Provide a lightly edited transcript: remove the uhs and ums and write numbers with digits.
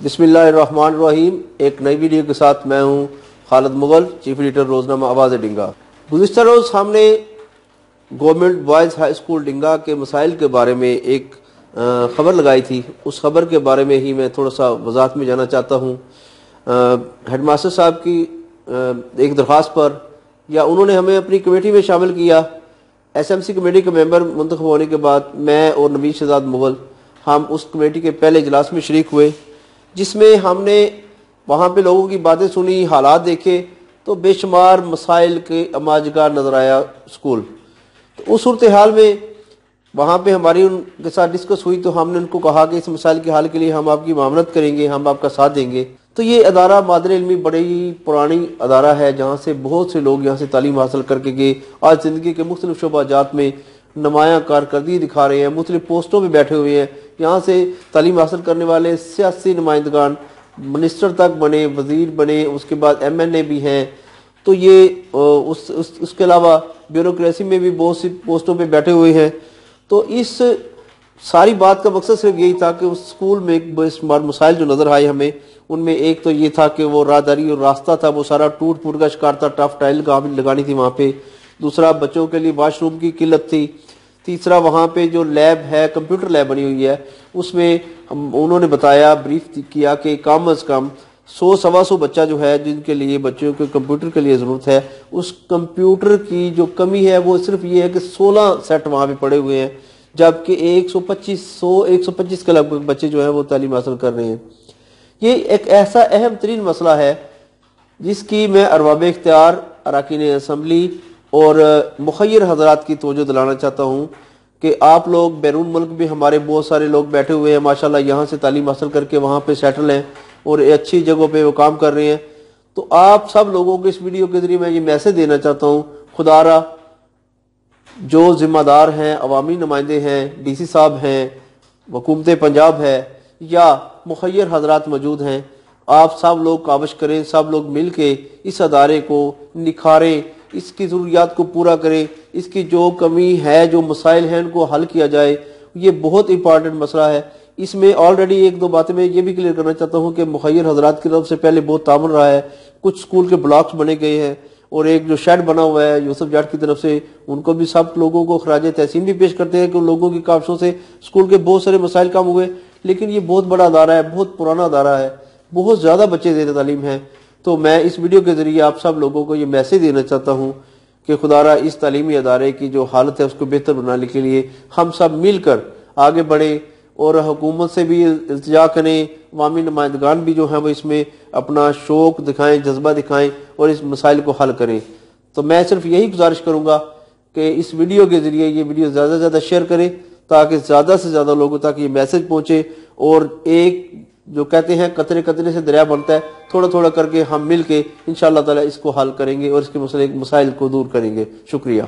بسم اللہ الرحمن الرحیم۔ ایک نئی ویڈیو کے ساتھ میں ہوں خالد مغل، چیف ایڈیٹر روزنامہ آواز ڈنگا۔ گزشتہ روز ہم نے گورنمنٹ بوائز ہائی اسکول ڈنگا کے مسائل کے بارے میں ایک خبر لگائی تھی۔ اس خبر کے بارے میں ہی میں تھوڑا سا وضاحت میں جانا چاہتا ہوں۔ ہیڈ ماسٹر صاحب کی ایک درخواست پر یا انہوں نے ہمیں اپنی کمیٹی میں شامل کیا۔ ایس ایم سی کمیٹی کے ممبر منتخب ہونے کے بعد میں اور نبی شہزاد مغل ہم اس کمیٹی کے پہلے اجلاس میں شریک ہوئے، جس میں ہم نے وہاں پہ لوگوں کی باتیں سنی، حالات دیکھے، تو بے شمار مسائل کے اماجگار نظر آیا اسکول۔ تو اس صورتحال میں وہاں پہ ہماری ان کے ساتھ ڈسکس ہوئی، تو ہم نے ان کو کہا کہ اس مسائل کے حل کے لیے ہم آپ کی معاونت کریں گے، ہم آپ کا ساتھ دیں گے۔ تو یہ ادارہ مادر علمی بڑی پرانی ادارہ ہے، جہاں سے بہت سے لوگ یہاں سے تعلیم حاصل کر کے گئے، آج زندگی کے مختلف شعبہ جات میں نمایاں کارکردگی دکھا رہے ہیں، مختلف پوسٹوں پہ بیٹھے ہوئے ہیں۔ یہاں سے تعلیم حاصل کرنے والے سیاسی نمائندگان منسٹر تک بنے، وزیر بنے، اس کے بعد ایم این اے بھی ہیں۔ تو یہ اس کے علاوہ بیوروکریسی میں بھی بہت سی پوسٹوں پہ بیٹھے ہوئے ہیں۔ تو اس ساری بات کا مقصد صرف یہی تھا کہ اس اسکول میں ایک بے شمار مسائل جو نظر آئے ہمیں، ان میں ایک تو یہ تھا کہ وہ راہداری اور راستہ تھا وہ سارا ٹوٹ پھوٹ کا شکار تھا، ٹف ٹائل لگانی تھی وہاں پہ۔ دوسرا بچوں کے لیے واش روم کی قلت تھی۔ تیسرا وہاں پہ جو لیب ہے، کمپیوٹر لیب بنی ہوئی ہے، اس میں انہوں نے بتایا، بریف کیا کہ کم از کم 100-125 بچہ جو ہے جن کے لیے بچوں کے کمپیوٹر کے لیے ضرورت ہے، اس کمپیوٹر کی جو کمی ہے وہ صرف یہ ہے کہ 16 سیٹ وہاں پہ پڑے ہوئے ہیں، جبکہ 125 کے لگ بھگ بچے جو ہیں وہ تعلیم حاصل کر رہے ہیں۔ یہ ایک ایسا اہم ترین مسئلہ ہے جس کی میں ارباب اختیار، اراکین اسمبلی اور مخیر حضرات کی توجہ دلانا چاہتا ہوں کہ آپ لوگ بیرون ملک بھی ہمارے بہت سارے لوگ بیٹھے ہوئے ہیں، ماشاءاللہ یہاں سے تعلیم حاصل کر کے وہاں پہ سیٹل ہیں اور اچھی جگہوں پہ وہ کام کر رہے ہیں۔ تو آپ سب لوگوں کو اس ویڈیو کے ذریعے میں یہ میسج دینا چاہتا ہوں، خدا را جو ذمہ دار ہیں، عوامی نمائندے ہیں، ڈی سی صاحب ہیں، حکومت پنجاب ہے یا مخیر حضرات موجود ہیں، آپ سب لوگ کاوش کریں، سب لوگ مل کے اس ادارے کو نکھاریں، اس کی ضروریات کو پورا کریں، اس کی جو کمی ہے، جو مسائل ہیں، ان کو حل کیا جائے۔ یہ بہت امپارٹنٹ مسئلہ ہے۔ اس میں آلریڈی ایک دو باتیں میں یہ بھی کلیئر کرنا چاہتا ہوں کہ مخیر حضرات کی طرف سے پہلے بہت تعاون رہا ہے، کچھ اسکول کے بلاکس بنے گئے ہیں، اور ایک جو شیڈ بنا ہوا ہے یوسف جاٹ کی طرف سے، ان کو بھی سب لوگوں کو خراج تحسین بھی پیش کرتے ہیں کہ ان لوگوں کی کاوشوں سے اسکول کے بہت سارے مسائل کم ہوئے۔ لیکن یہ بہت بڑا ادارہ ہے، بہت پرانا ادارہ ہے، بہت زیادہ بچے زیر تعلیم ہیں۔ تو میں اس ویڈیو کے ذریعے آپ سب لوگوں کو یہ میسج دینا چاہتا ہوں کہ خدا را اس تعلیمی ادارے کی جو حالت ہے اس کو بہتر بنانے کے لیے ہم سب مل کر آگے بڑھیں، اور حکومت سے بھی التجا کریں، عوامی نمائندگان بھی جو ہیں وہ اس میں اپنا شوق دکھائیں، جذبہ دکھائیں اور اس مسائل کو حل کریں۔ تو میں صرف یہی گزارش کروں گا کہ اس ویڈیو کے ذریعے یہ ویڈیو زیادہ سے زیادہ شیئر کریں تاکہ زیادہ سے زیادہ لوگوں تک یہ میسج پہنچے، اور ایک جو کہتے ہیں قطرے قطرے سے دریا بنتا ہے، تھوڑا تھوڑا کر کے ہم مل کے انشاءاللہ تعالی اس کو حل کریں گے اور اس کے مسائل کو دور کریں گے۔ شکریہ۔